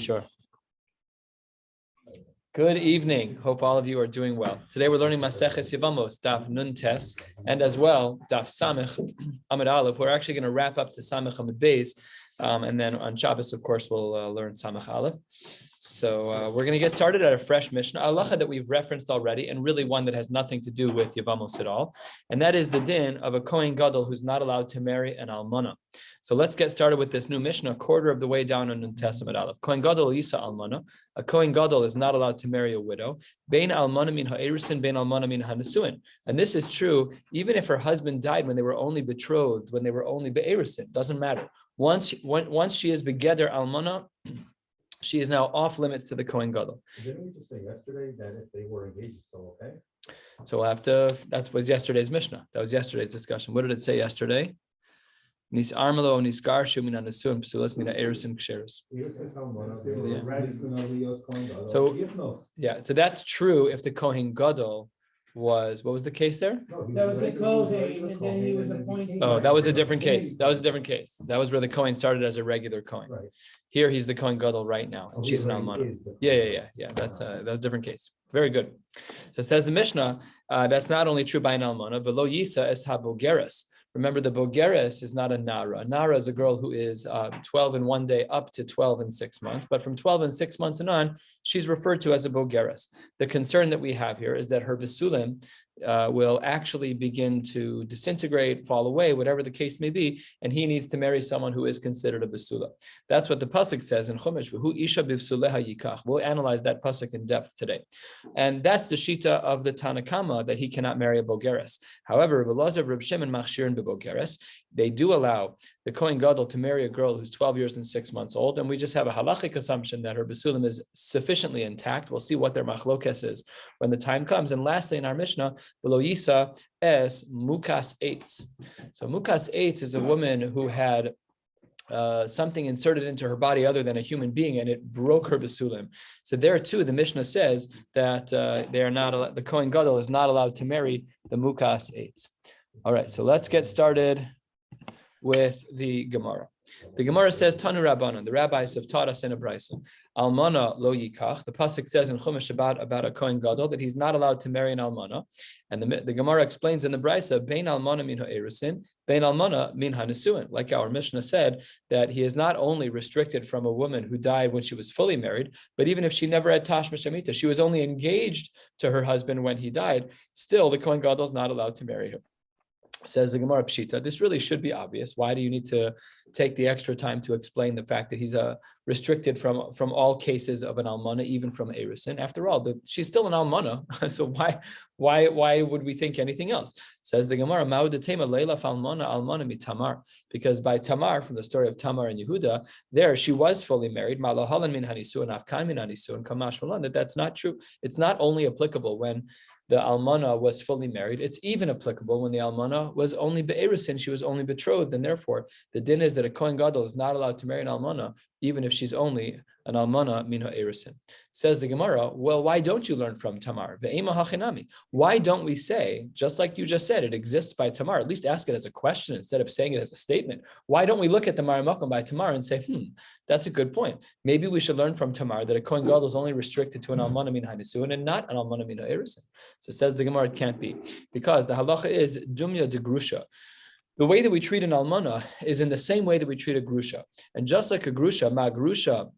Sure. Good evening. Hope all of you are doing well. Today we're learning Maseches Yevamos, Daf Nun Tes, and as well Daf Samech Amid Aleph. We're actually going to wrap up to Samech Amid Beis, and then on Shabbos, of course, we'll learn Samech Aleph. So we're going to get started at a fresh Mishnah, halacha that we've referenced already, and really one that has nothing to do with Yevamos at all, and that is the din of a Kohen Gadol who's not allowed to marry an almana. So let's get started with this new Mishnah, a quarter of the way down on Nun Tes Amid Aleph. Kohen Gadol Yisa almana. A Kohen Gadol is not allowed to marry a widow. Bein almana min ha'erusin, bein almana min ha'nesuin. And this is true even if her husband died when they were only betrothed, when they were only be'erusin. Doesn't matter. Once she is begeder almana, she is now off limits to the Kohen Gadol. Didn't we just say yesterday that if they were engaged, it's still okay? So we'll have to, that was yesterday's Mishnah. That was yesterday's discussion. What did it say yesterday? Nis armelo nis garshu min hanesuin psulas min ha'erusin ksheros. So that's true if the Kohen Gadol was, what was the case there? That was a Kohen, and then he was appointed. Oh, that was a different case. That was a different case. That was where the Kohen started as a regular Kohen. Right. Here he's the Kohen Gadol right now, and she's an almana. Yeah. That's a different case. Very good. So it says the Mishnah, that's not only true by an almana, but lo yisa es ha-bogeres. Remember, the bogeres is not a nara. A nara is a girl who is 12 in one day up to 12 in 6 months. But from 12 and 6 months and on, she's referred to as a bogeres. The concern that we have here is that her besulim will actually begin to disintegrate, fall away, whatever the case may be, and he needs to marry someone who is considered a besula. That's what the pasuk says in Chumash. V'hu isha b'vsuleha yikach. We'll analyze that pasuk in depth today, and that's the shita of the Tanakama that he cannot marry a bogeres. However, Rabbi Elazar, Rabbi Shimon machshirin b'bogeres. They do allow the Kohen Gadol to marry a girl who's 12 years and 6 months old, and we just have a halachic assumption that her besulim is sufficiently intact. We'll see what their machlokes is when the time comes. And lastly, in our Mishnah, below Yisa es mukas eitz. So mukas eitz is a woman who had something inserted into her body other than a human being, and it broke her besulim. So there too, the Mishnah says that they are not. The Kohen Gadol is not allowed to marry the mukas eitz. All right, so let's get started with the Gemara. The Gemara says, Tanu Rabbanan, the rabbis have taught us in a brisa. Almana lo yikach. The pasuk says in Chumash about a Kohen Gadol that he's not allowed to marry an almana. And the Gemara explains in the brisa, Bein almana min ha'erusin, bein almana min hanesuin. Like our Mishnah said, that he is not only restricted from a woman who died when she was fully married, but even if she never had tashma shamita, she was only engaged to her husband when he died, still the Kohen Gadol is not allowed to marry her. Says the Gemara Pshita, this really should be obvious. Why do you need to take the extra time to explain the fact that he's restricted from all cases of an almana, even from erusin? After all, she's still an almana, so why would we think anything else? Says the Gemara, Ma'udatema Leila falmana almana mi Tamar, because by Tamar, from the story of Tamar and Yehuda, there she was fully married. Ma'lohalan min hanisu and afkan min hanisu and kamash malan. That's not true. It's not only applicable when the almana was fully married. It's even applicable when the almana was only be'erusin, she was only betrothed, and therefore the din is that a Kohen Gadol is not allowed to marry an almana, even if she's only an almana min ha'erusin. Says the Gemara, well, why don't you learn from Tamar? Ve'ema hachinami. Why don't we say, just like you just said, it exists by Tamar? At least ask it as a question instead of saying it as a statement. Why don't we look at the Marimakom by Tamar and say, that's a good point. Maybe we should learn from Tamar that a Kohen Gadol is only restricted to an almana min ha'nesuin and not an almana min ha'erusin. So it says the Gemara, it can't be, because the halacha is dumya de grusha. The way that we treat an almana is in the same way that we treat a grusha. And just like a grusha, ma grusha,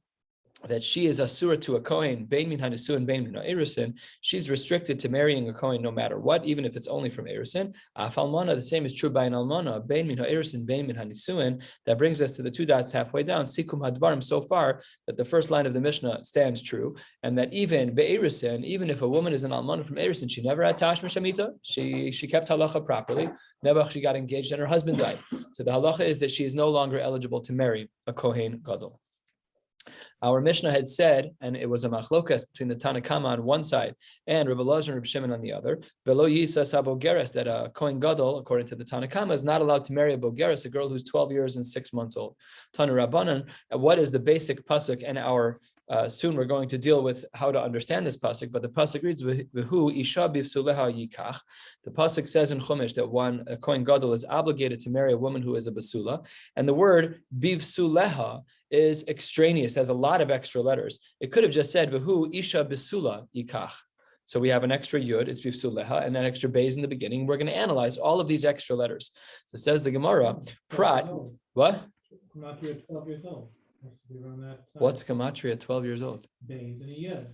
that she is asura to a Kohen, bein min hanesuin, bein min ha'erusin, she's restricted to marrying a Kohen no matter what, even if it's only from erusin. Af almana, the same is true by an almana, bein min ha'erusin, bein min hanesuin. That brings us to the two dots halfway down, sikum hadvarim, so far that the first line of the Mishnah stands true, and that even be'erusin, even if a woman is an almana from erusin, she never had tashma shamita, she kept halacha properly, never she got engaged and her husband died. So the halacha is that she is no longer eligible to marry a Kohen Gadol. Our Mishnah had said, and it was a machlokas between the Tanakama on one side and Rabbi Elazar and Rabbi Shimon on the other, Velo Yisa Sabogeres, that a Kohen Gadol, according to the Tanakama, is not allowed to marry a Bogeres, a girl who's 12 years and 6 months old. Tanu Rabbanan, what is the basic pasuk and our Soon we're going to deal with how to understand this pasuk, but the pasuk reads, "V'hu isha bivsuleha yikach." The pasuk says in Chumash that a Kohen Gadol is obligated to marry a woman who is a basula, and the word bivsuleha is extraneous, has a lot of extra letters. It could have just said, "V'hu isha bisula yikach." So we have an extra yud, it's bivsuleha, and an extra beis in the beginning. We're going to analyze all of these extra letters. So says the Gemara, prat, what? Gematria 12 years old. Has to be around that time. What's Gematria 12 years old? Days in a year.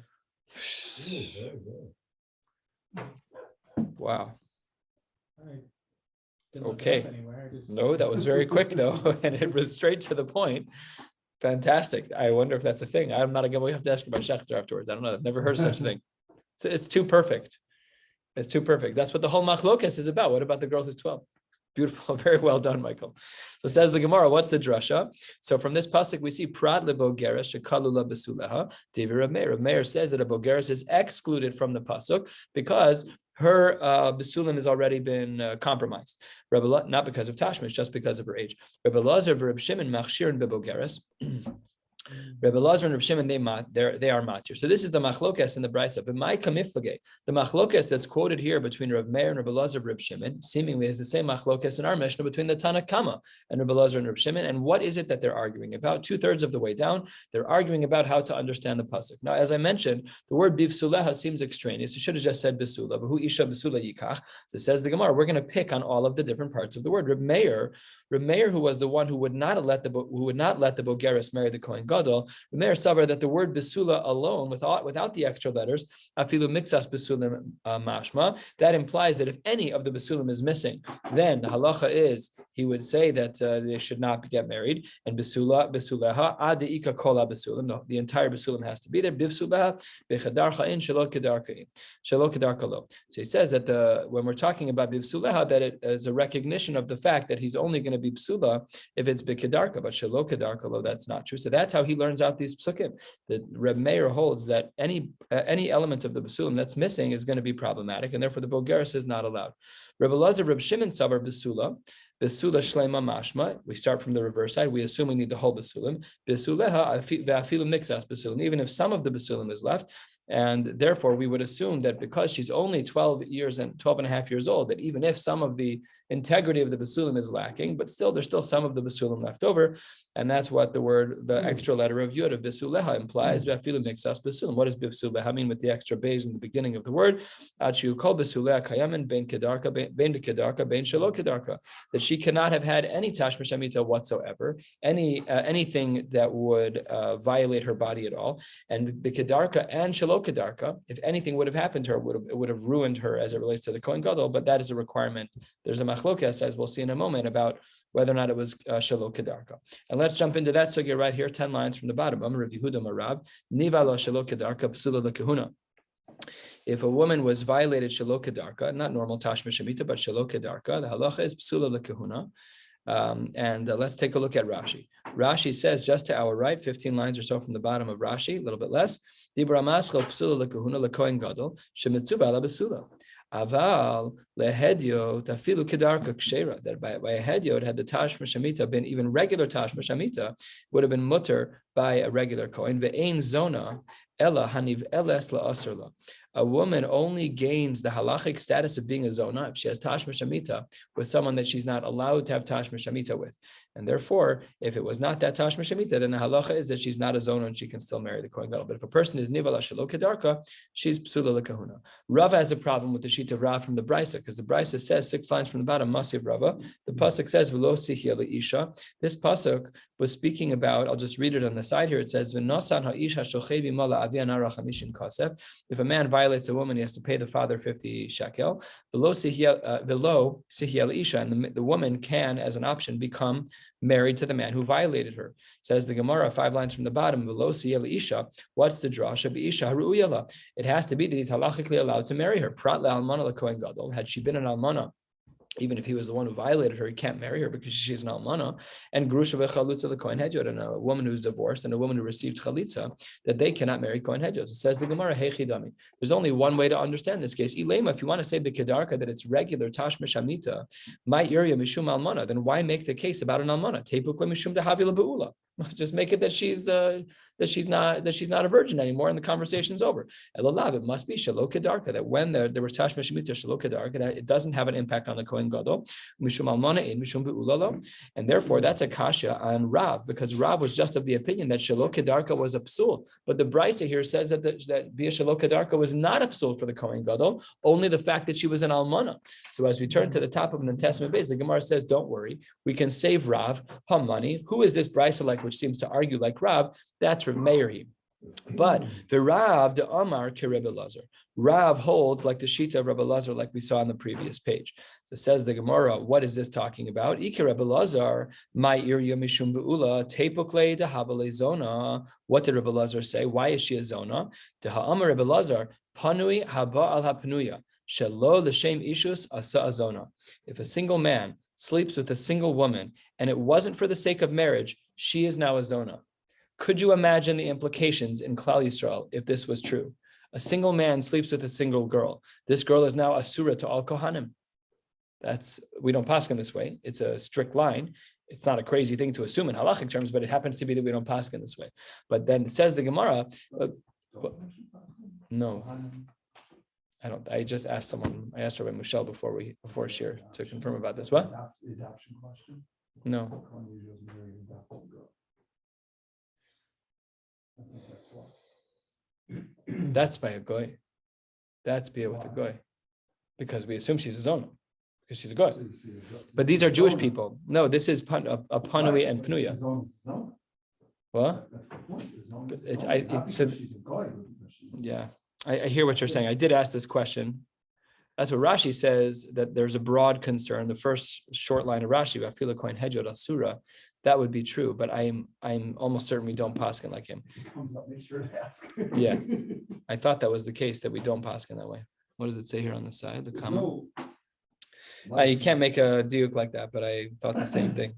Wow. I didn't look it Okay. up anywhere, I just- No, that was very quick though, and it was straight to the point. Fantastic. I wonder if that's a thing. I'm not again. We have to ask about Schechter afterwards. I don't know. I've never heard of such a thing. It's too perfect. It's too perfect. That's what the whole machlokas is about. What about the girl who's 12? Beautiful. Very well done, Michael. So says the Gemara, what's the drasha? So from this pasuk, we see Prat lebogeres shekalula besuleha. David Rav Meir. Rav Meir says that a bogeres is excluded from the pasuk because her besulim has already been compromised. Not because of tashmish, just because of her age. Rabbi Lazar and Reb Shimon machshirin bebogeres. Rabbi Lazar and Reb Shimon, they are matir. So this is the machlokas in the brisa. But my kamiflage, the machlokas that's quoted here between Reb Meir and Rabbi Lazar and Reb Shimon, seemingly is the same machlokas in our Mishnah between the Tana Kama and Rabbi Lazar and Reb Shimon. And what is it that they're arguing about? 2/3 of the way down, they're arguing about how to understand the pasuk. Now, as I mentioned, the word bivsuleha seems extraneous. You should have just said bisula, but who isha bisula yikach. So it says the Gemara, we're going to pick on all of the different parts of the word. Reb Meir, who was the one who would not let the bogeres marry the Kohen Gadol, Reb Meir savar that the word besula alone, without the extra letters, afilu mixas besulim mashma, that implies that if any of the besulim is missing, then the halacha is he would say that they should not get married. And besuleha ad deika kola besulim, the entire besulim has to be there. Bivsuleha bechadarcha in shelo kedarka lo. So he says that when we're talking about bivsuleha, that it is a recognition of the fact that he's only going to be psula if it's bekedarka, but shelo kedarka lo, that's not true. So that's how he learns out these psukim. That Reb Meir holds that any element of the basulim that's missing is going to be problematic, and therefore the bogeres is not allowed. Reb Elazar, Reb Shimon savar besula shlema mashma. We start from the reverse side. We assume we need the whole basulim. Besuleha ve'afilu mixas basulim. Even if some of the basulim is left. And therefore, we would assume that because she's only 12 and a half years old, that even if some of the integrity of the basulim is lacking, but still there's still some of the basulim left over. And that's what the extra letter of yud of bisuleha implies. What does bisuleha mean with the extra beis in the beginning of the word? That she cannot have had any tashmish amita whatsoever, anything that would violate her body at all. And bikedarka and shelo kedarka, if anything would have happened to her, it would have ruined her as it relates to the Kohen Gadol, but that is a requirement. There's a machlokas, as we'll see in a moment, about whether or not it was shelo kedarka. And let's jump into that sugya right here, 10 lines from the bottom. If a woman was violated shelo kedarka, not normal tashmish amita, but shelo kedarka, the halacha is psula lekehuna. Let's take a look at Rashi. Rashi says, just to our right, 15 lines or so from the bottom of Rashi, a little bit less. Dibra maschel psula lekehuna lekohen gadol shemitzuva ala besula. Aval lehedyo tafilu kedarka kshera. That by a hedyot, had the tashmish amita been even regular tashmish amita, would have been mutter by a regular kohen. Ve'ein zona ella haniv eles la'asrla. A woman only gains the halachic status of being a zona if she has tashmish amita with someone that she's not allowed to have tashmish amita with. And therefore, if it was not that tashmish amita, then the halacha is that she's not a zona and she can still marry the Kohen Gadol. But if a person is nivala shelo kedarka, she's psula lekahuna. Rava has a problem with the sheet of Rav from the brisa, because the brisa says 6 lines from the bottom, Masiv Rava. The pasuk says v'lo sihya leisha. This pasuk was speaking about, I'll just read it on the side here. It says v'nosan ha'ish ha'shochei b'mala avia nara chamishin kasef. If a man violates a woman, he has to pay the father 50 shekel. V'lo sihya leisha, and the woman can, as an option, become married to the man who violated her. Says the Gemara, 5 lines from the bottom, v'lo sihya leisha. What's the drasha? B'isha haru'uyala. It has to be that he's halachically allowed to marry her. Prat le'almana lekohen gadol. Had she been an almana, even if he was the one who violated her, he can't marry her because she's an almana. And grusha v'chalutza lekohen hedyot, and a woman who's divorced and a woman who received chalitza, that they cannot marry kohen hedyot. It says the Gemara, hechidami. There's only one way to understand this case. Ilema, if you want to say b'kedarka that it's regular tashmish amita, my area mishum almana, then why make the case about an almana? Tepuk le mishum dehavi lebeula. Just make it that she's not a virgin anymore, and the conversation's over. Elolav, it must be shelo kedarka, that when there was tashmish shemita shelo kedarka, it doesn't have an impact on the kohen gadol. Mishum almana in mishum beulalo, and therefore that's a kasha on Rav, because Rav was just of the opinion that shelo kedarka was a psul, but the brisa here says that via shelo kedarka was not a psul for the kohen gadol, only the fact that she was an almana. So as we turn to the top of an Testament base, the Gemara says, don't worry, we can save Rav money. Who is this brisa like, which seems to argue like Rav? That's Rav Meir. But the Rav de Amar ke Rebbe Lazar. Rav holds like the shita of Rebbe Lazar, like we saw on the previous page. So says the Gemara, what is this talking about? Ike Rebbe Lazar, my irya mishum beula tepokle de habale zona. What did Rebbe Lazar say? Why is she a zona? De ha'amar Rebbe Lazar panui haba al hapanuya shelo l'shem ishus asa azona. If a single man sleeps with a single woman and it wasn't for the sake of marriage, she is now a zona. Could you imagine the implications in Klal Yisrael if this was true? A single man sleeps with a single girl. This girl is now asura to all kohanim. We don't paskin this way. It's a strict line. It's not a crazy thing to assume in halachic terms, but it happens to be that we don't paskin this way. But then it says the Gemara, no, I don't. I just asked someone. I asked Rabbi Michelle before shiur to confirm about this. What? Adoption question? No. I think that's why. That's by a goy. That's bia with a goy, because we assume she's a zona, because she's a goy. But these are Jewish people. No, this is a panui and pnuya. What? That's the point. Yeah, I hear what you're saying. I did ask this question. That's what Rashi says, that there's a broad concern. The first short line of Rashi, Vafila kohen hejod asura, that would be true, but I'm almost certain we don't paskin like him. Comes up, make sure to ask. Yeah, I thought that was the case, that we don't paskin that way. What does it say here on the side? The comment. You can't make a diuk like that, but I thought the same thing.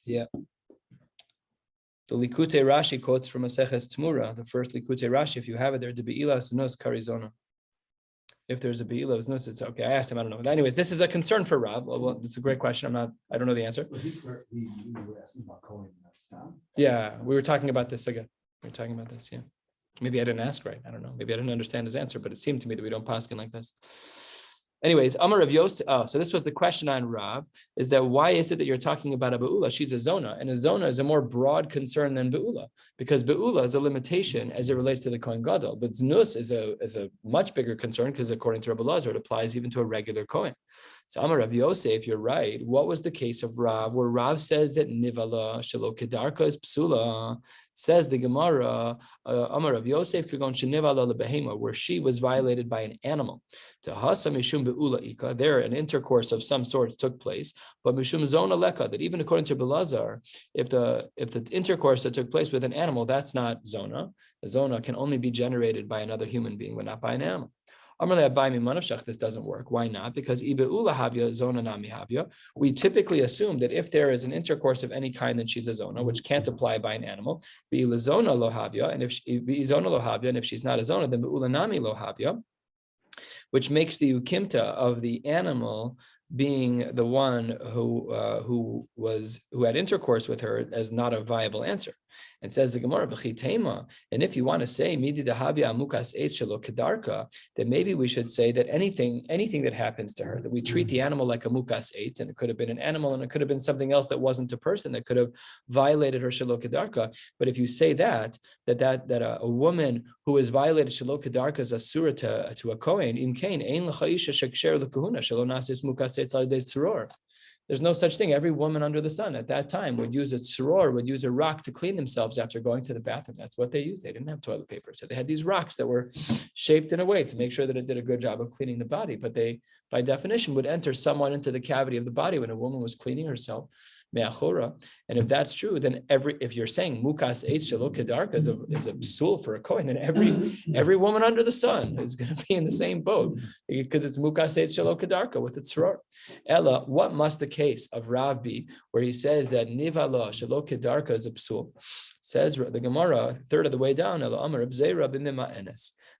Yeah. The Likutei Rashi quotes from Maseches Tmura, the first Likutei Rashi, if you have it there, the Be'ila Sanos Karizona. If there's a Be'ila Sanos, it's okay. I asked him, I don't know. Anyways, this is a concern for Rav. Well, it's a great question. I don't know the answer. Yeah, we were talking about this again. Yeah. Maybe I didn't ask right. I don't know. Maybe I didn't understand his answer, but it seemed to me that we don't paskin like this. Anyways, Amar Rav Yosef. Oh, so this was the question on Rav, is that why is it that you're talking about a Be'ula? She's a zona, and a zona is a more broad concern than Be'ula, because Be'ula is a limitation as it relates to the Kohen Gadol, but Znus is a much bigger concern, because according to Rabbi Lazar, it applies even to a regular Kohen. So Amar Rav Yosef, you're right. What was the case of Rav, where Rav says that Nivala Shelo Kedarka is Psula? Says the Gemara, Amar Rav Yosef Kagon Shenivala LeBehema, where she was violated by an animal. To Hasa Mishum Be'ula Ika, there an intercourse of some sorts took place, but Mishum Zona Leka, that even according to Belazar, if the intercourse that took place with an animal, that's not Zona. The Zona can only be generated by another human being, but not by an animal. This doesn't work. Why not? Because we typically assume that if there is an intercourse of any kind, then she's a zona, which can't apply by an animal. And if she's not a zona, then be'ulanami lohavya, which makes the ukimta of the animal being the one who had intercourse with her as not a viable answer. And says the Gemara, and if you want to say then maybe we should say that anything that happens to her, that we treat the animal like a mukas eitz, and it could have been an animal, and it could have been something else that wasn't a person that could have violated her shelo kedarka. But if you say that a woman who has violated shelo kedarka is asura to a kohen, in kain ein l'chaisha sheksher l'kahuna shelo nasis mukas eitz al yedei tzuror. There's no such thing. Every woman under the sun at that time would use a tzuror, would use a rock to clean themselves after going to the bathroom. That's what they used. They didn't have toilet paper. So they had these rocks that were shaped in a way to make sure that it did a good job of cleaning the body. But they, by definition, would enter someone into the cavity of the body when a woman was cleaning herself. And if that's true, then if you're saying mukas eitz shelo kedarka is a psul for a kohen, then every woman under the sun is going to be in the same boat, because it's mukas eitz shelo kedarka with its soror. Ella, what must the case of Rav be where he says that nivala shelo kedarka is a psul? Says the Gemara, a third of the way down,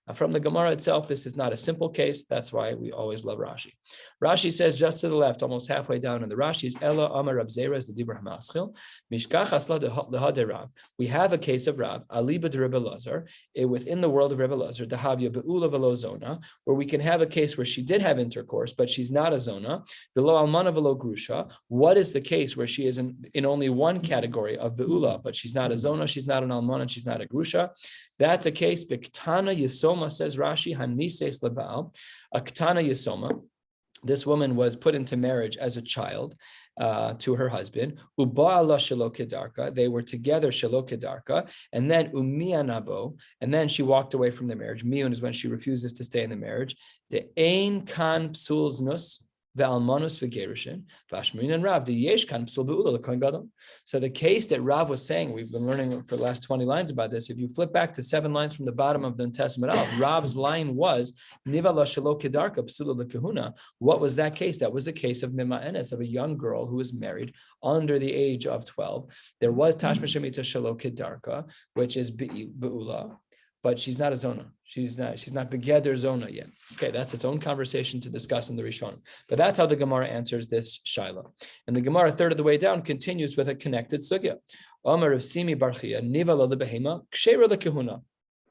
now, from the Gemara itself, this is not a simple case. That's why we always love Rashi. Rashi says just to the left, almost halfway down in the Rashi, is Ella Amar Rab Zera is the Dibur Hamaschil. Mishkach Asla Lehade Rav. We have a case of Rav, Aliba de Rebbe Lazar, within the world of Rebbe Lazar, Dahavya Be'ula Velo Zona, where we can have a case where she did have intercourse, but she's not a Zona. Velo Almana Velo Grusha. What is the case where she is in only one category of Be'ula, but she's not a Zona, she's not an Almana, and she's not a Grusha? That's a case. Biktana Yisoma, says Rashi, Hanises Labal. A Ktana Yisoma. This woman was put into marriage as a child to her husband. Uba'ala Shelo Kedarka. They were together Shelo Kedarka. And then Umianabo. And then she walked away from the marriage. Miyun is when she refuses to stay in the marriage. The Ein Kan Psul Znus. Ve'almanus ve'gerushin, v'ashmin and Rav, the yesh kan psul be'ula l'kohen gadol. So the case that Rav was saying, we've been learning for the last 20 lines about this. If you flip back to 7 lines from the bottom of the Testament, Rav's line was niva la shelo kedarka psula l'kehuna. What was that case? That was a case of mima'enes, of a young girl who was married under the age of 12. There was tashma shemita shelo kedarka, which is be'ula. But she's not a zona. She's not begeder zona yet. Okay, that's its own conversation to discuss in the Rishonim. But that's how the Gemara answers this shaila. And the Gemara, a third of the way down, continues with a connected sugya. Omer of Simi Barchia, Niva la behema, ksheira la kehuna.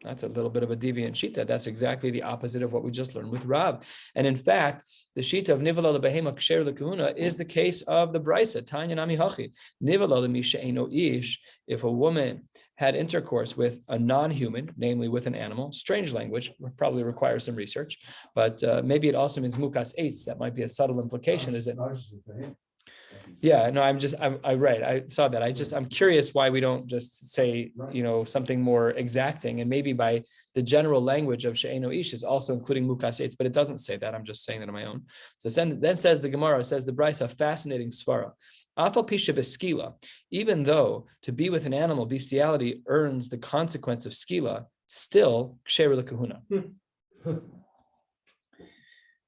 That's a little bit of a deviant shita. That's exactly the opposite of what we just learned with Rav. And in fact, the shita of nivala lebehema ksher lekahuna is the case of the brisa. Tanya nami hachi nivala lemisha eno ish. If a woman had intercourse with a non-human, namely with an animal, strange language, probably requires some research, but maybe it also means mukas eitz. That might be a subtle implication. Is it? Yeah, no, I'm right. I saw that. I'm curious why we don't just say, something more exacting, and maybe by the general language of she'eno ish is also including mukas eitz, but it doesn't say that. I'm just saying that on my own. So then says the Gemara, says the Brisa, fascinating svara. Afal pisha beskila, even though to be with an animal, bestiality earns the consequence of skila, still ksher lekahuna.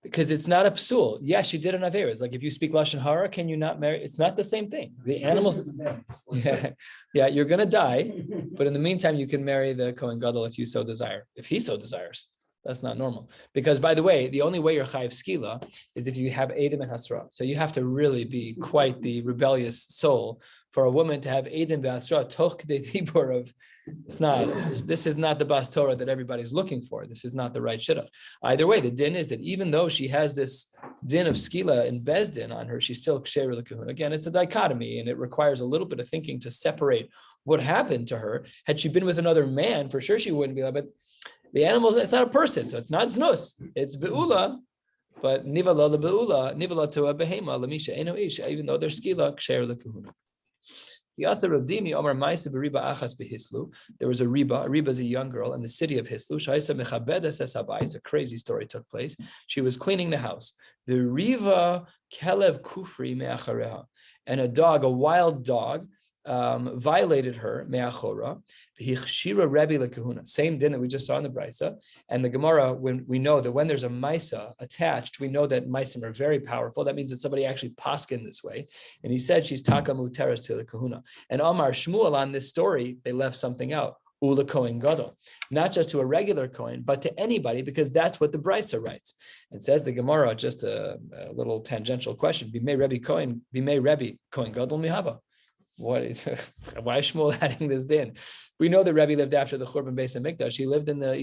Because it's not a psul. Yeah, she did an avera. It's like if you speak lashon hara, can you not marry? It's not the same thing. The animals, yeah, you're gonna die, but in the meantime, you can marry the Kohen Gadol if you so desire, if he so desires. That's not normal. Because by the way, the only way you're chayiv skila is if you have edim and hasra. So you have to really be quite the rebellious soul for a woman to have edim and hasra toch k'dei dibur of. This is not the bas Torah that everybody's looking for. This is not the right shidduch. Either way, the din is that even though she has this din of skila and bezdin on her, she's still ksher l'kehuna. Again, it's a dichotomy, and it requires a little bit of thinking to separate what happened to her. Had she been with another man, for sure she wouldn't be like, but the animals, it's not a person, so it's not znus, it's be'ula, but nivala la be'ula, nivala to a behema, lamisha eno ish, even though they're skila, ksher l'kehuna. There was a Riba. A Riba is a young girl in the city of Hislu. It's a crazy story took place. She was cleaning the house. The Riva Kelev Kufri me'achareha. And a wild dog, violated her me'achora. V'hichshira Rebbe lekahuna. Same din that we just saw in the Brisa. And the Gemara, when we know that when there's a Maisa attached, we know that Maisim are very powerful. That means that somebody actually paskin this way. And he said she's taka muteres to the kahuna. And Amar Shmuel, on this story, they left something out. Ula Kohen Gadol, not just to a regular Kohen, but to anybody, because that's what the Brisa writes. It says the Gemara, just a little tangential question: Bimei Rebbe Kohen Gadol mihava. Why is Shmuel adding this din? We know that Rebbe lived after the Churban Beis Hamikdash. He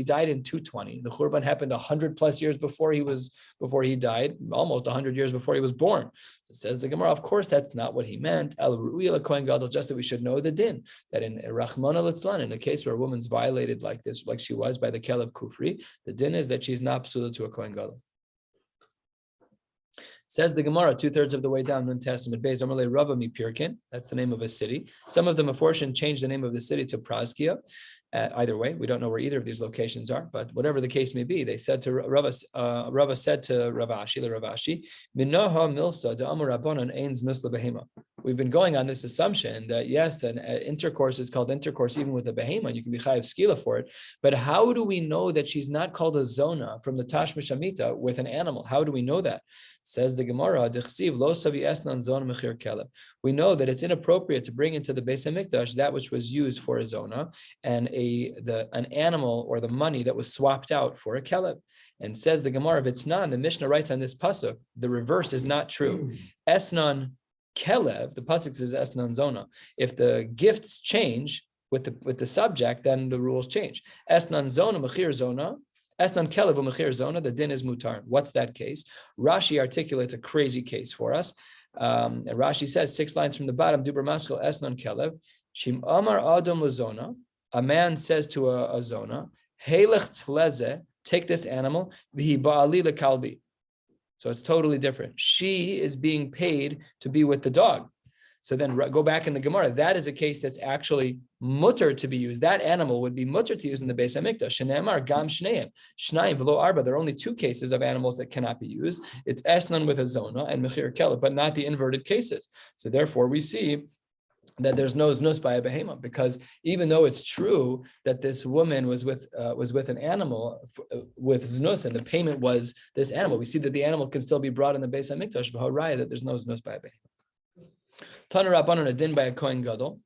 died in 220. The Churban happened 100 plus years before he died, almost 100 years before he was born. It says the Gemara, of course, that's not what he meant. El Ru'ila Kohen Gadol, just that we should know the din, that in Rachmana Litzlan, in a case where a woman's violated like this, like she was by the Kelev Kufri, the din is that she's not psula to a Kohen Gadol. Says the Gemara, 2/3 of the way down, Nun Testament, Beis Amalei Rava Mi Pirkin, that's the name of a city. Some of the Meforshim changed the name of the city to Prazkia. Either way, we don't know where either of these locations are, but whatever the case may be, they said to Rava said to Ravashi, Minaha milsa de amar rabbanan eins nusla behema. We've been going on this assumption that yes, an intercourse is called intercourse even with a behema. You can be chayiv skila for it, but how do we know that she's not called a zona from the Tashmish Amita with an animal? How do we know that? Says the Gemara, Dechsiv lo savi esnan zona mechir kelev. We know that it's inappropriate to bring into the Beis Hamikdash that which was used for a zona and an animal or the money that was swapped out for a kelev. And says the Gemara, if it's not, the Mishnah writes on this pasuk, the reverse is not true. Esnan kelev, the pasuk says esnan zona. If the gifts change with the subject, then the rules change. Esnan zona mechir zona. Esnan kelev u'mechir zona, the din is mutar. What's that case? Rashi articulates a crazy case for us. And Rashi says 6 lines from the bottom, Dubra Maskal Esnan kelev, Shim Amar Adam Lazona, a man says to a zona, Helech tleze, take this animal, Vihi ba'ali lekalbi. So it's totally different. She is being paid to be with the dog. So then go back in the Gemara. That is a case that's actually mutter to be used. That animal would be mutter to use in the Beis Hamikdash. Shneimar gam shneim, shnayim v'lo arba. There are only 2 cases of animals that cannot be used. It's esnan with a zona and mechir kelev, but not the inverted cases. So therefore, we see that there's no znus by a behema, because even though it's true that this woman was with an animal with znus and the payment was this animal, we see that the animal can still be brought in the Beis Hamikdash v'haraya, that there's no znus by a behema. Tana Rabbanon a din by a Kohen Gadol.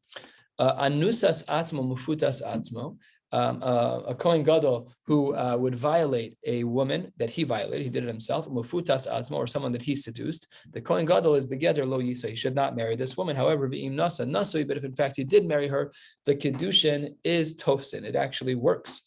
Anusas atzmo mufutas atzmo. A Kohen Gadol who would violate a woman that he violated, he did it himself, mufutas atzmo, or someone that he seduced. The Kohen Gadol is begeder lo yisa. He should not marry this woman. However, v'im nasa nasui, but if in fact he did marry her, the kedushin is tofsin. It actually works.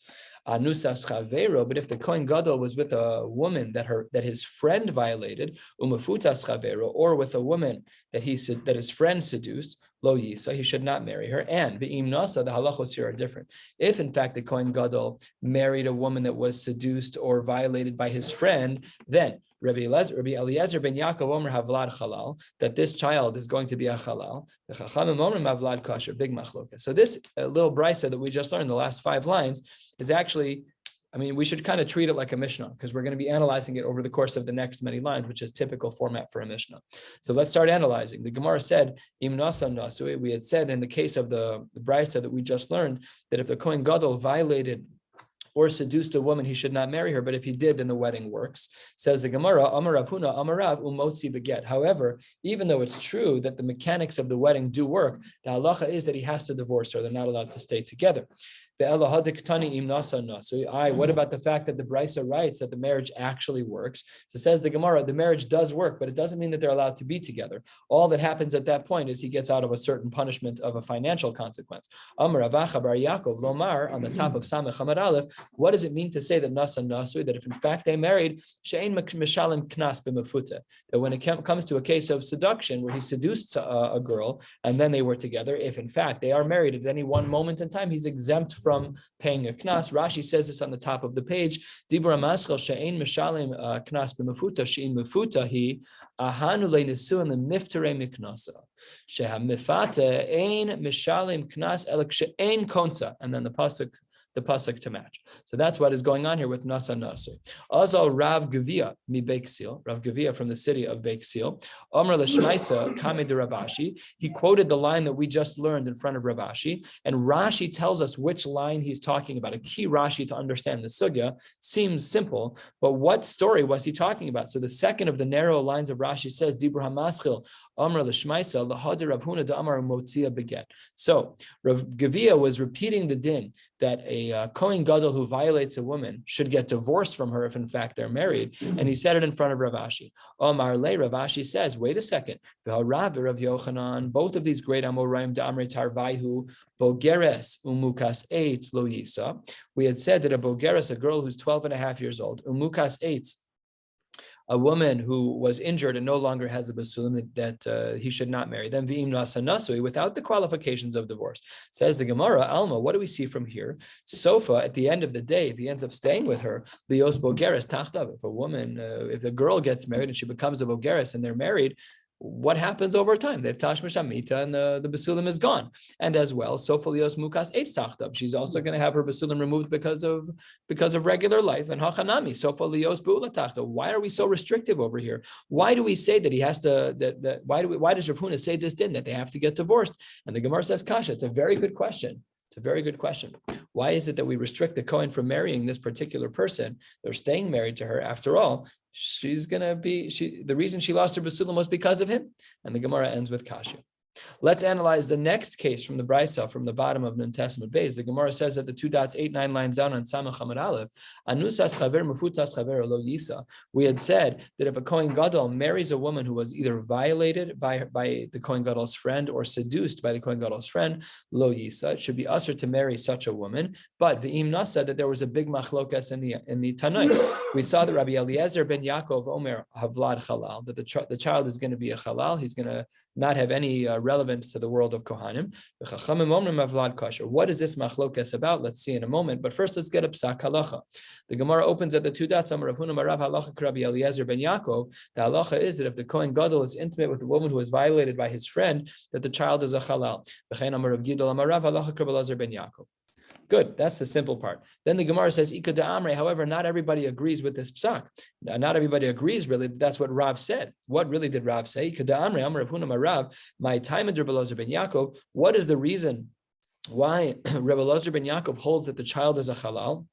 Anusas chavero, but if the Kohen Gadol was with a woman that his friend violated, umafutas chavero, or with a woman that his friend seduced, lo yisa, he should not marry her. And v'im nasa, the halachos here are different. If in fact the Kohen Gadol married a woman that was seduced or violated by his friend, then Rabbi Eliezer ben Yaakov Omer Havlad Halal, that this child is going to be a halal. The Chachamim Omer Havlad Kasher, big machlokas. So this little brisa that we just learned, the last 5 lines, is actually, we should kind of treat it like a Mishnah, because we're going to be analyzing it over the course of the next many lines, which is typical format for a Mishnah. So let's start analyzing. The Gemara said, Im nasa nasu. We had said in the case of the brisa that we just learned, that if the Kohen Gadol violated or seduced a woman, he should not marry her. But if he did, then the wedding works. Says the Gemara, Amar Rav Huna, Amar Rav, umotzi beget. However, even though it's true that the mechanics of the wedding do work, the halacha is that he has to divorce her. They're not allowed to stay together. What about the fact that the Brisa writes that the marriage actually works? So says the Gemara, the marriage does work, but it doesn't mean that they're allowed to be together. All that happens at that point is he gets out of a certain punishment of a financial consequence. Amar Avacha bar Yaakov Lomar, on the top of Samech Hamad Aleph, what does it mean to say that Nasa Nasu, that if in fact they married, She'ein Mishalim Knas b'Mefuta, that when it comes to a case of seduction where he seduced a girl and then they were together, if in fact they are married at any one moment in time, he's exempt from paying a knas. Rashi says this on the top of the page. Dibra maschel she'ein mishalim knas b'mefuta she'in mefuta hi ahanu le'nesuin le'miftarei miknasa sheha mifata ein mishalim knas elek she'ein konsa, and then the pasuk to match. So that's what is going on here with Nasa Nasu. Also, Rav Gavia mi Beiksil, Rav Gavia from the city of Beiksil, Amr Lashmaisa Kame de Ravashi. He quoted the line that we just learned in front of Ravashi, and Rashi tells us which line he's talking about. A key Rashi to understand the sugya seems simple, but what story was he talking about? So the second of the narrow lines of Rashi says, Dibra Hamaschil, Amr Lashmaisa, Lahad Rav Huna da Amar Motzia Beget. So Rav Gavia was repeating the din that a Kohen Gadol who violates a woman should get divorced from her if in fact they're married, and he said it in front of Ravashi. Omar Le, Ravashi says, wait a second, Rav Yochanan, both of these great Amoraim Damre Tarvaihu, Bogeres Umukas Eitz Lo Yisa. We had said that a Bogeres, a girl who's 12 and a half years old, Umukas Eitz, a woman who was injured and no longer has a basulim, that he should not marry them, v'im nasa nasui, without the qualifications of divorce. Says the Gemara, Alma, what do we see from here? Sofa, at the end of the day, if he ends up staying with her, lios bogeres tachtav. If a woman, if a girl gets married and she becomes a bogeres and they're married, what happens over time? They have tashmish amita, and the basulim is gone. And as well, sofalios mukas eitz tachtav. She's also going to have her basulim removed because of regular life. And hachanami sofalios bu'ula tachtav. Why are we so restrictive over here? Why do we say that he has to? Why does Rav Huna say this din that they have to get divorced? And the Gemara says kasha. It's a very good question. It's a very good question. Why is it that we restrict the Kohen from marrying this particular person? They're staying married to her. After all, the reason she lost her basulim was because of him. And the Gemara ends with kasha. Let's analyze the next case from the Brisa, from the bottom of Nun Testament Beis. The Gemara says that the 8-9 lines down on Samach Hamad Aleph, Anusas Chaver Mefutzas Chaver Lo Yisa. We had said that if a Kohen Gadol marries a woman who was either violated by the Kohen Gadol's friend or seduced by the Kohen Gadol's friend, Lo Yisa, it should be usher to marry such a woman. But V'im Nasa, that there was a big machlokas in the Tanai. We saw that Rabbi Eliezer ben Yaakov Omer Havlad Halal, that the child is going to be a halal. He's going to not have any relevance to the world of Kohanim. What is this machlokas about? Let's see in a moment. But first, let's get a psak halacha. The Gemara opens at the 2 dots. Amar Rav Huna Marav halacha Rabbi Eliezer ben Yaakov. The halacha is that if the Kohen Gadol is intimate with a woman who is violated by his friend, that the child is a halal. V'chein Amar Rav Gidol Amar Rav halacha Rabbi Eliezer ben Yaakov. Good, that's the simple part. Then the Gemara says, Ika da'amre, however, not everybody agrees with this psak. Not everybody agrees, really. That's what Rav said. What really did Rav say? Ika da'amre, Amar Rav Huna Marav, my time in Rabbi Eliezer ben Yaakov. What is the reason why Rabbi Eliezer ben Yaakov holds that the child is a halal?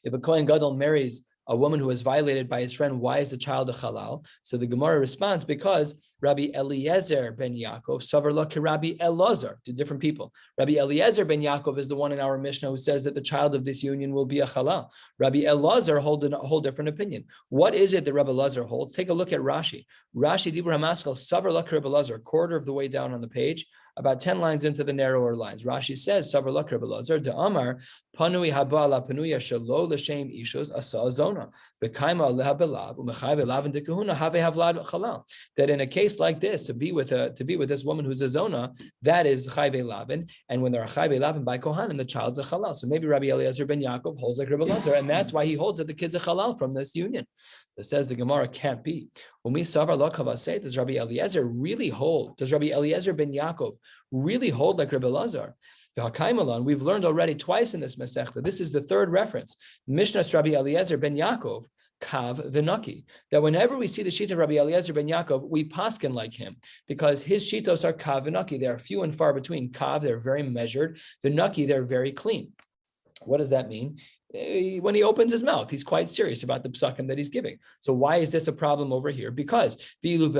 If a Kohen Gadol marries a woman who is violated by his friend, why is the child a halal? So the Gemara responds, because Rabbi Eliezer ben Yaakov, Savar ki Rabbi Elazar, to different people. Rabbi Eliezer ben Yaakov is the one in our Mishnah who says that the child of this union will be a halal. Rabbi Elazar holds a whole different opinion. What is it that Rabbi Elazar holds? Take a look at Rashi. Rashi, Dibur HaMaskal, Savar ki Rabbi Elazar, quarter of the way down on the page, about 10 lines into the narrower lines. Rashi says, Savar lak Rabbi Elazar, de Amar, Panui haba la panuya shelo l'shem ishos asa azona, v'kaima leha belav, u'mechai belav and dekahuna have havlad chalal. That in a case like this, to be with this woman who's a zona, that is chayve lavin, and when they're a chayve lavin by kohanim, the child's a halal. So maybe Rabbi Eliezer ben Yaakov holds like Rabbi Elazar, and that's why he holds that the kid's a halal from this union. That says the Gemara can't be. When we savar lo kavaseh, does Rabbi Eliezer really hold? Does Rabbi Eliezer ben Yaakov really hold like Rabbi Elazar? We've learned already twice in this Masechta. This is the third reference. Mishnah Rabbi Eliezer ben Yaakov, Kav v'naki. That whenever we see the sheet of Rabbi Eliezer ben Yaakov, we paskin like him, because his shitos are Kav v'naki. They are few and far between. Kav, they're very measured. V'naki, they're very clean. What does that mean? When he opens his mouth, he's quite serious about the psakim that he's giving. So why is this a problem over here? Because if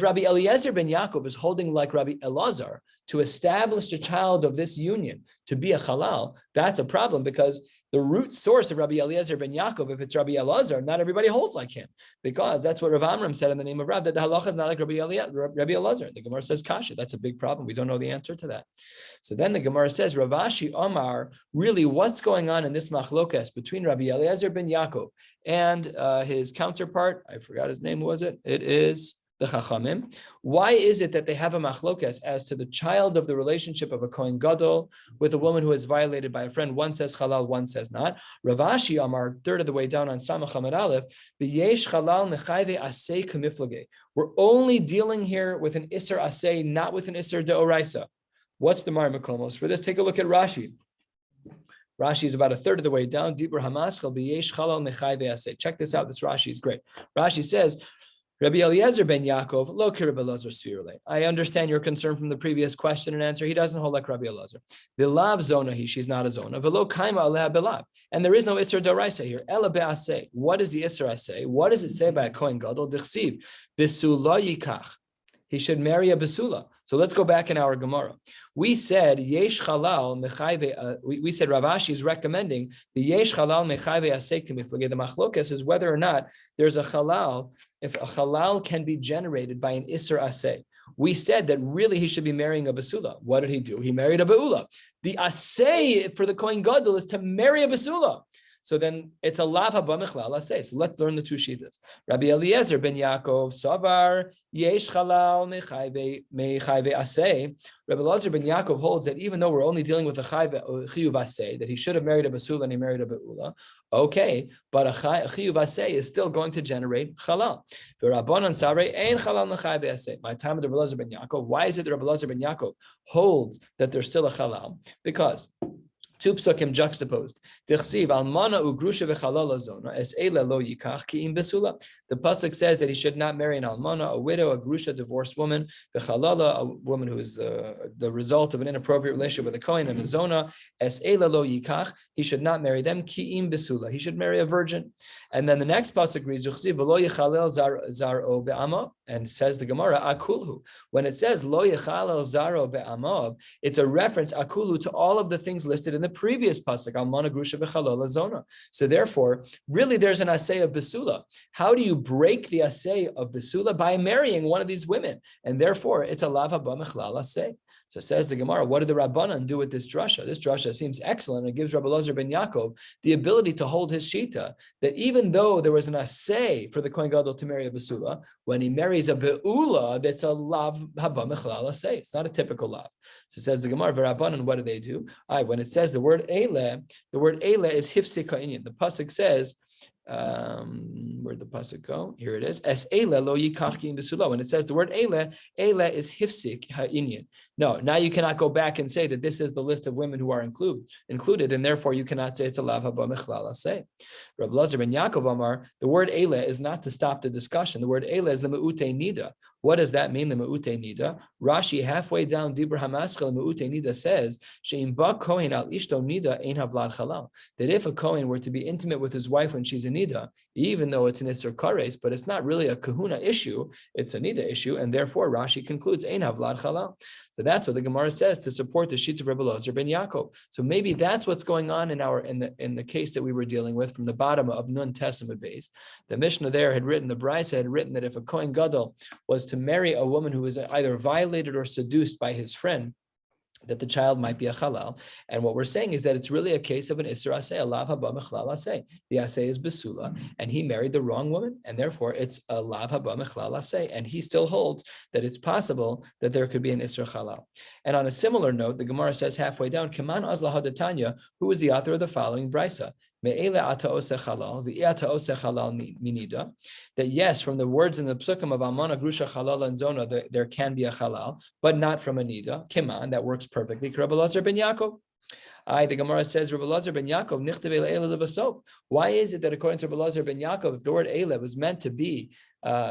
Rabbi Eliezer ben Yaakov is holding like Rabbi Elazar to establish the child of this union to be a halal, that's a problem, because the root source of Rabbi Eliezer ben Yaakov, if it's Rabbi Elazar, not everybody holds like him, because that's what Rav Amram said in the name of Rav, that the halacha is not like Rabbi Elazar. The Gemara says kasha. That's a big problem. We don't know the answer to that. So then the Gemara says, Rav Ashi Omar, really what's going on in this machlokas between Rabbi Eliezer ben Yaakov and his counterpart? I forgot his name, was it? It is the Chachamim. Why is it that they have a machlokas as to the child of the relationship of a Kohen Gadol with a woman who is violated by a friend? One says halal, one says not. Rav Ashi Amar, third of the way down on Samach Hamad Aleph, v'yesh halal mechayve asay kamiflage. We're only dealing here with an iser asay, not with an iser deoraisa. What's the Mar Makomos? For this, take a look at Rashi. Rashi is about a third of the way down. Dibur hamaschal b'yesh halal mechayve asay. Check this out. This Rashi is great. Rashi says, Rabbi Eliezer ben Yaakov, lo ki Rabbi Elazar svirule. I understand your concern from the previous question and answer. He doesn't hold like Rabbi Elazar. V'lav zona she's not a zona. V'lo kaima aleha belav. And there is no isser daraisa here. Ela be'aseh. What is the isser aseh? What does it say by a Kohen Gadol? Dichsiv, bisula yikach. He should marry a basula. So let's go back in our Gemara. We said yesh halal mechayve. We said Rav Ashi is recommending the yesh halal mechayve asek timiflage. The machlokas is whether or not there's a halal. If a halal can be generated by an iser aseh. We said that really he should be marrying a basula. What did he do? He married a beula. The aseh for the Kohen Gadol is to marry a basula. So then it's a lav haba mechlal aseh. So let's learn the two shitas. Rabbi Eliezer ben Yaakov savar yesh chalal mechayve aseh. Rabbi Eliezer ben Yaakov holds that even though we're only dealing with a chiyuv aseh, that he should have married a basula and he married a beula, okay, but a chiyuv aseh is still going to generate chalal. My time of the Rabbi Eliezer ben Yaakov. Why is it that Rabbi Eliezer ben Yaakov holds that there's still a chalal? Because two psukim juxtaposed. The pasuk says that he should not marry an almana, a widow, a grusha, divorced woman, v'chalala, a woman who is the result of an inappropriate relationship with a kohen and a zona. Es eila lo yikach, he should not marry them. Ki'im besula, he should marry a virgin. And then the next pasuk reads, v'lo yichalel zaro be'ama, and says the Gemara, akulhu. When it says lo yichalel zaro be'amav, it's a reference akulhu to all of the things listed in the previous pasuk, almana grusha v'chalala zona. So therefore, really, there's an assay of besula. How do you break the assay of besula? By marrying one of these women, and therefore it's a lav haba mechlal assay. So says the Gemara, what did the Rabbanan do with this drasha? This drasha seems excellent. It gives Rabbi Eliezer ben Yaakov the ability to hold his shita, that even though there was an assay for the Kohen Gadol to marry a basula, when he marries a beula, that's a lav haba mechlal assay. It's not a typical lav. So says the Gemara, Rabbanan, what do? When it says the word eile is hifsik ha'inyan. The pasuk says, where'd the pasuk go? Here it is. Es eile lo yikach ki besula. When it says the word eile is hifsik ha'inyan. No, now you cannot go back and say that this is the list of women who are included, and therefore you cannot say it's a lav haba mechlal aseh. Rabbi Eliezer ben Yaakov Amar, the word eile is not to stop the discussion. The word eile is the me'ute nida. What does that mean, the me'ute nida? Rashi, halfway down Dibur HaMaschil, me'ute nida says, she'im ba kohen al ishto nida ein havlad chalal. That if a kohen were to be intimate with his wife when she's a nida, even though it's an isur kares, but it's not really a kahuna issue, it's a nida issue, and therefore Rashi concludes ein havlad chalal. So that's what the Gemara says to support the sheets of Rabbi Eliezer ben Yaakov. So maybe that's what's going on in the case that we were dealing with from the bottom of Nun Testament base. The Mishnah there had written, the Brisa had written that if a Kohen Gadol was to marry a woman who was either violated or seduced by his friend, that the child might be a halal. And what we're saying is that it's really a case of an isur aseh, a lav haba mechlal aseh. The aseh is besula, and he married the wrong woman, and therefore it's a lav haba mechlal aseh. And he still holds that it's possible that there could be an isur halal. And on a similar note, the Gemara says halfway down, Kaman azla hadatanya, who is the author of the following brisa? That yes, from the words in the psukim of Almana, Grusha, Halal, and Zona, there can be a halal, but not from a nida. Kiman, that works perfectly. Rabbi Eliezer ben Yaakov. The Gemara says, Rabbi Eliezer ben Yaakov, why is it that according to Rabbi Eliezer ben Yaakov, if the word Eile was meant to be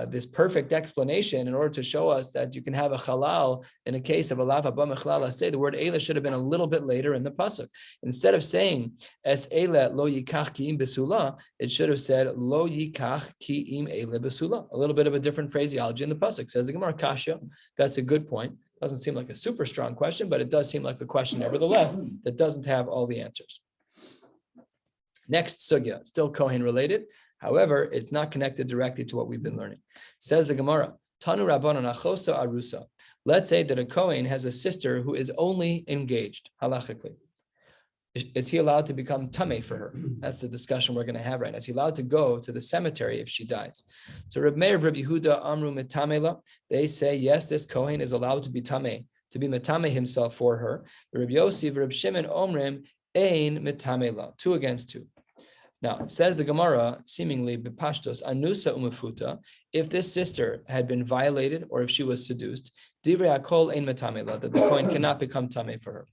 this perfect explanation in order to show us that you can have a halal in a case of a lav haba mechlal aseh, the word Eile should have been a little bit later in the pasuk. Instead of saying es Eile lo yikach ki im besula, it should have said lo yikach ki im Eile besula. A little bit of a different phraseology in the pasuk. Says the Gemara kasha. That's a good point. Doesn't seem like a super strong question, but it does seem like a question, nevertheless, that doesn't have all the answers. Next sugya, still Kohen related. However, it's not connected directly to what we've been learning. Says the Gemara, Tanu Rabbanan achosa arusa. Let's say that a Kohen has a sister who is only engaged, halachically. Is he allowed to become tameh for her? That's the discussion we're going to have right now. Is he allowed to go to the cemetery if she dies? So Reb Meir, Reb Yehuda, Amru metamela, they say, yes, this Kohen is allowed to be tameh, to be metameh himself for her. Reb Yossi, Reb Shimon, Omrim, ein metamela, 2 against 2. Now, says the Gemara, seemingly bepashtos, anusa umefuta, if this sister had been violated or if she was seduced, divrei hakol ein metamela, that the Kohen cannot become tameh for her.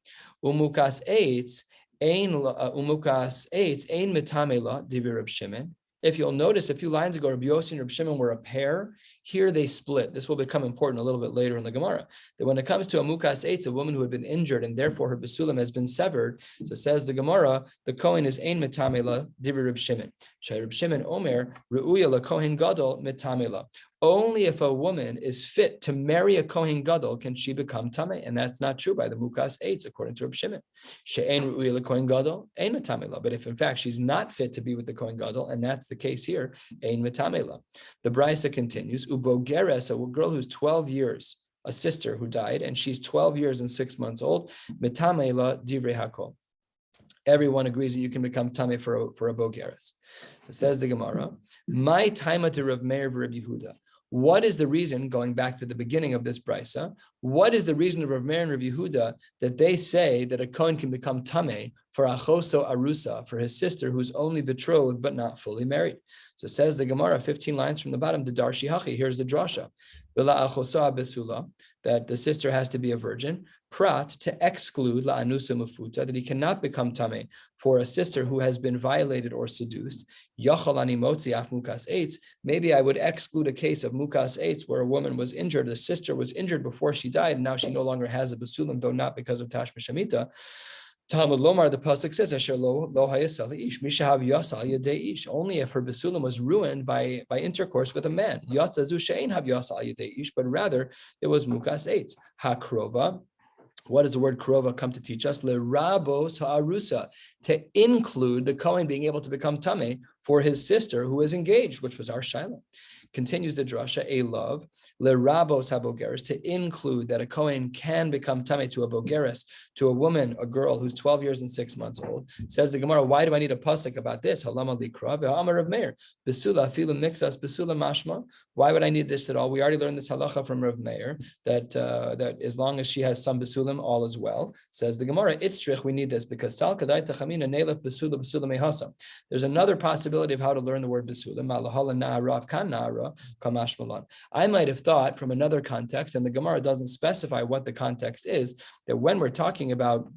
Umukas eitz, umukas eitz ein metamela divrei Reb Shimon. If you'll notice, a few lines ago, Rabbi Yossi and Reb Shimon were a pair. Here they split. This will become important a little bit later in the Gemara. That when it comes to a mukas eitz, a woman who had been injured and therefore her besulam has been severed, so says the Gemara, the Kohen is ein metamela divrei Reb Shimon. Shay Reb Shimon Omer reuya la Kohen gadol metamela. Only if a woman is fit to marry a Kohen Gadol can she become Tameh, and that's not true by the Mukas Eitz, according to Reb Shimon. She'ein ru'uya l'Kohen Gadol, ein metamela. But if in fact she's not fit to be with the Kohen Gadol, and that's the case here, ein metamela. The Brisa continues, ubogeres, a girl who's 12 years, a sister who died, and she's 12 years and 6 months old, metamela divrei hakol. Everyone agrees that you can become tamei for a bogeres. So says the Gemara, my taima to Rav Meir v'Rab Yehuda. What is the reason, going back to the beginning of this brisa, what is the reason of Rav Meir and Rav Yehuda that they say that a Kohen can become tamei for achoso arusa, for his sister who's only betrothed but not fully married? So says the Gemara, 15 lines from the bottom, the Darshi Hachi, here's the drasha. V'la achosa besula, that the sister has to be a virgin. Prat, to exclude la anusa mafuta, that he cannot become tamei for a sister who has been violated or seduced. Yachal ani motzi af mukas eitz. Maybe I would exclude a case of mukas eitz where a woman was injured, a sister was injured before she died, and now she no longer has a basulim, though not because of tashma shamita. Talmud Lomar, the pasuk says, "Asher lo hayasal ish mishahav yasal yadei ish." Only if her basulim was ruined by intercourse with a man. Yatzazu she'ein hav yasal yadei ish, but rather it was mukas eitz. Hakrova. What does the word krova come to teach us? Lerabos ha'arusa, to include the Kohen being able to become tamei for his sister who is engaged, which was our shaila. Continues the drasha, a love, lerabos habogeres, to include that a Kohen can become tamei to a bogeres, to a woman, a girl who's 12 years and 6 months old. Says the Gemara, why do I need a pasuk about this? Halama likra ve'amar Rav Meir, besula afilu mixas besula mashma. Why would I need this at all? We already learned this halacha from Rav Meir that as long as she has some besulim, all is well. Says the Gemara, itztrich, we need this because sal kadai tachamina neilef besula besula mehasa. There's another possibility of how to learn the word besulim. Malahala na'arav kan na'ara kamash malan. I might have thought from another context, and the Gemara doesn't specify what the context is, that when we're talking about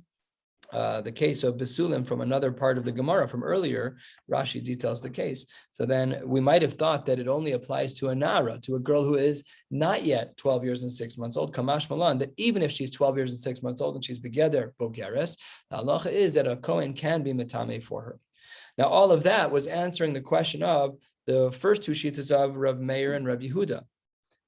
the case of Besulim from another part of the Gemara from earlier, Rashi details the case. So then we might have thought that it only applies to a Nara, to a girl who is not yet 12 years and 6 months old, Kamash Malan, that even if she's 12 years and 6 months old and she's Begeder, Bogeres, the halacha is that a Kohen can be Metame for her. Now, all of that was answering the question of the first two shitas of Rav Meir and Rav Yehuda.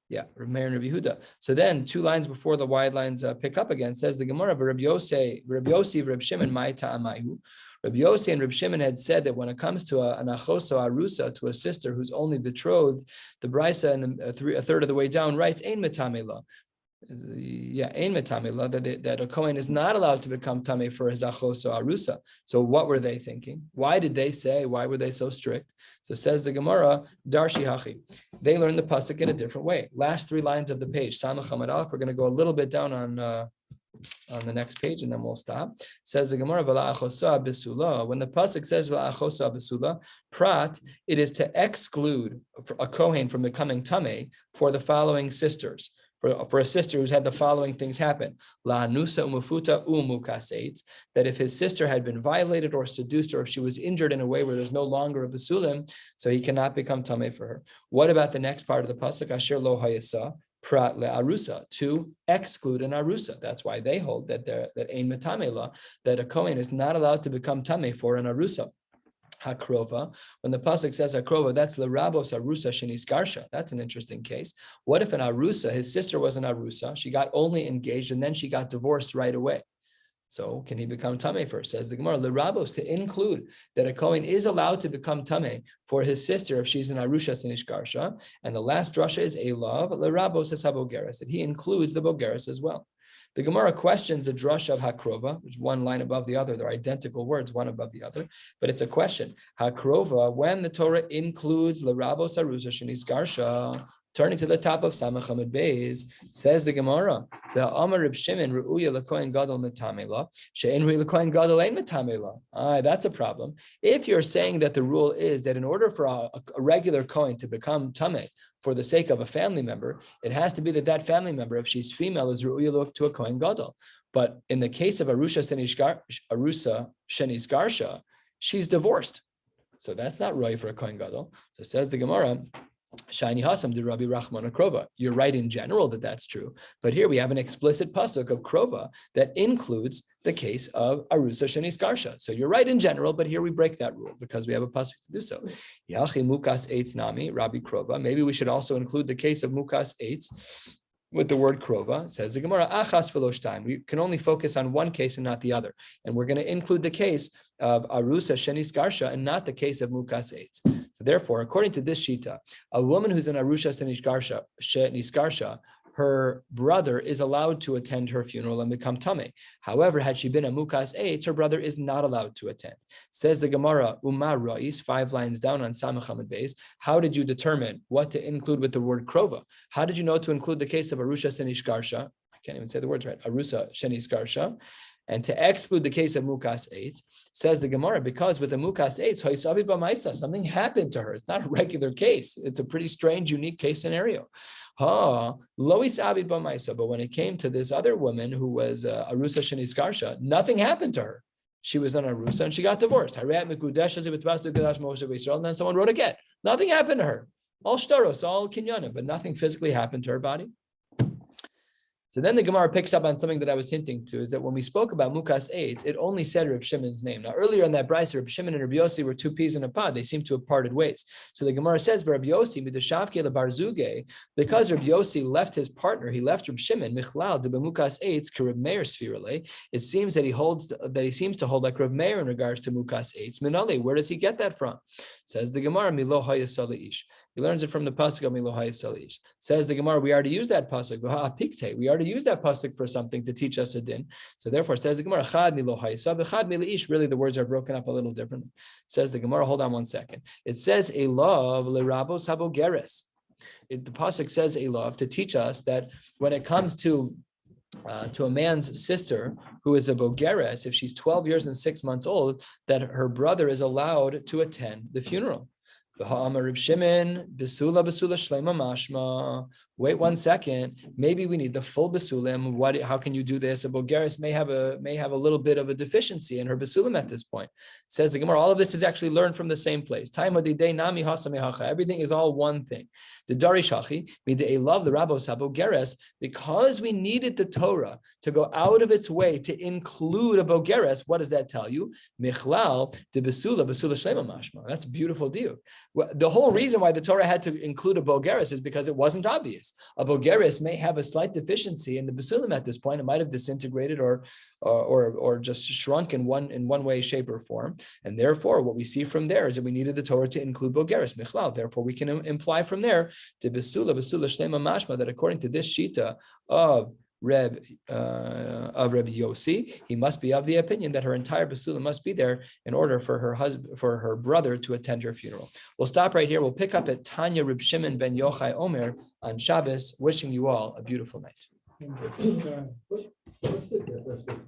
Yeah, Rav Meir and Rabbi Yehuda. So then, 2 lines before the wide lines pick up again, says the Gemara, Rabbi Yossi, Rabbi Shimon, Mai Ta'amayu. Rabbi Yossi and Rabbi Shimon had said that when it comes to an achoso arusa, to a sister who's only betrothed, the brisa and a third of the way down writes, Ein metamela. Yeah, ein metamela, that a Kohen is not allowed to become tamei for his achoso arusa. So what were they thinking? Why did they say? Why were they so strict? So says the Gemara, Darshi Hachi. They learned the pasuk in a different way. Last 3 lines of the page, Samach Hamad Aleph. We're going to go a little bit down on the next page, and then we'll stop. Says the Gemara, V'la'achosa besula. When the pasuk says V'la'achosa besula, prat, it is to exclude a Kohen from becoming tamei for the following sisters. For a sister who's had the following things happen: la nusa umufuta umukaseit, that if his sister had been violated or seduced, or if she was injured in a way where there's no longer a basulim, so he cannot become tamei for her. What about the next part of the pasuk? Asher lo hayasa prat le'arusa, to exclude an arusa. That's why they hold that ein metame la, that a Kohen is not allowed to become tamei for an arusa. Hakrova, when the pasuk says hakrova, that's lerabos arusa shenis garsha. That's an interesting case. What if an arusa, his sister was an arusa, she got only engaged and then she got divorced right away? So can he become tamei for her? Says the Gemara, lerabos, to include that a Kohen is allowed to become tamei for his sister if she's an arusha shenis garsha. And the last drasha is a love, lerabos es habogeres, that he includes the bogeres as well. The Gemara questions the drasha of Hakrova, which is one line above the other. They're identical words, one above the other, but it's a question. Hakrova, when the Torah includes L'Rabos Arusa Shenis Garsha, turning to the top of Samach Hamid Beis, says the Gemara, the Amar Reb Shimon Ru'uya L'Kohen Gadol Metamela, She'en Ru'uya L'Kohen Gadol Ein Metamela. That's a problem. If you're saying that the rule is that in order for a regular Kohen to become Tameh, for the sake of a family member, it has to be that family member, if she's female, is ru'uya to a Kohen Gadol. But in the case of Arusa Shenis Garsha, she's divorced. So that's not ru'uya for a Kohen Gadol. So says the Gemara, Shani Hasam de Rabbi Rachman Krova. You're right in general that that's true, but here we have an explicit pasuk of Krova that includes the case of Arusa Shenis Garsha. So you're right in general, but here we break that rule because we have a pasuk to do so. Yachi Mukas Eitz Nami Rabbi Krova. Maybe we should also include the case of Mukas Eitz with the word Krova. Says the Gemara, Achas Velosh time. We can only focus on one case and not the other, and we're going to include the case of Arusa Shenis Garsha and not the case of Mukas Eitz. So therefore, according to this shita, a woman who's an Arusha Shenis Garsha, her brother is allowed to attend her funeral and become tameh. However, had she been a mukas eitz, her brother is not allowed to attend. Says the Gemara, Umar Ra'is, 5 lines down on Samach Hamad Beis. How did you determine what to include with the word krova? How did you know to include the case of Arusha Senishkarsha? I can't even say the words right. Arusa Senishkarsha. And to exclude the case of mukas eitz, says the Gemara, because with the mukas eitz, something happened to her. It's not a regular case. It's a pretty strange, unique case scenario. Lois abid b'maisa. But when it came to this other woman who was arusa sheniskarsha, nothing happened to her. She was on arusa and she got divorced. And then someone wrote a get. Nothing happened to her. All shtaros, all kinyanim, but nothing physically happened to her body. So then the Gemara picks up on something that I was hinting to, is that when we spoke about mukas eitz, it only said Reb Shimon's name. Now earlier in that brayso, Reb Shimon and Reb Yossi were 2 peas in a pod. They seem to have parted ways. So the Gemara says, Reb Yossi midashavke lebarzuge, because Reb Yossi left his partner, he left Reb Shimon michlal de b'mukas eitz ke Reb Meir sfirale. It seems that he seems to hold like Reb Meir in regards to mukas eitz. Minale, where does he get that from? Says the Gemara, Milo hayasal ish. He learns it from the pasuk of Milo hayasal ish. Says the Gemara, we already use that pasuk. We already use that pasuk for something to teach us a din. So therefore, says the Gemara, Chad Milo hayasal, Chad Milo ish. Really, the words are broken up a little different. Says the Gemara, hold on one second. It says a love lerabos habogeres. The pasuk says a love to teach us that when it comes to a man's sister who is a bogeres, if she's 12 years and 6 months old, that her brother is allowed to attend the funeral. Wait 1 second. Maybe we need the full besulim. How can you do this? A bogeres may have a little bit of a deficiency in her besulim at this point. Says the Gemara, all of this is actually learned from the same place. Everything is all one thing. The Darishachi, I love the Rabos Habogeres, because we needed the Torah to go out of its way to include a bogeres. What does that tell you? Michlal de besula shlema mashma. That's a beautiful deal. The whole reason why the Torah had to include a bogeres is because it wasn't obvious. A bogeres may have a slight deficiency in the besulim at this point. It might have disintegrated or just shrunk in one way, shape, or form. And therefore, what we see from there is that we needed the Torah to include bogeres, michlal. Therefore, we can imply from there to besula shlema mashma that according to this shita of Reb Yossi, he must be of the opinion that her entire basula must be there in order for her brother to attend her funeral. We'll stop right here. We'll pick up at Tanya Reb Shimon ben Yochai Omer on Shabbos. Wishing you all a beautiful night. What's the difference between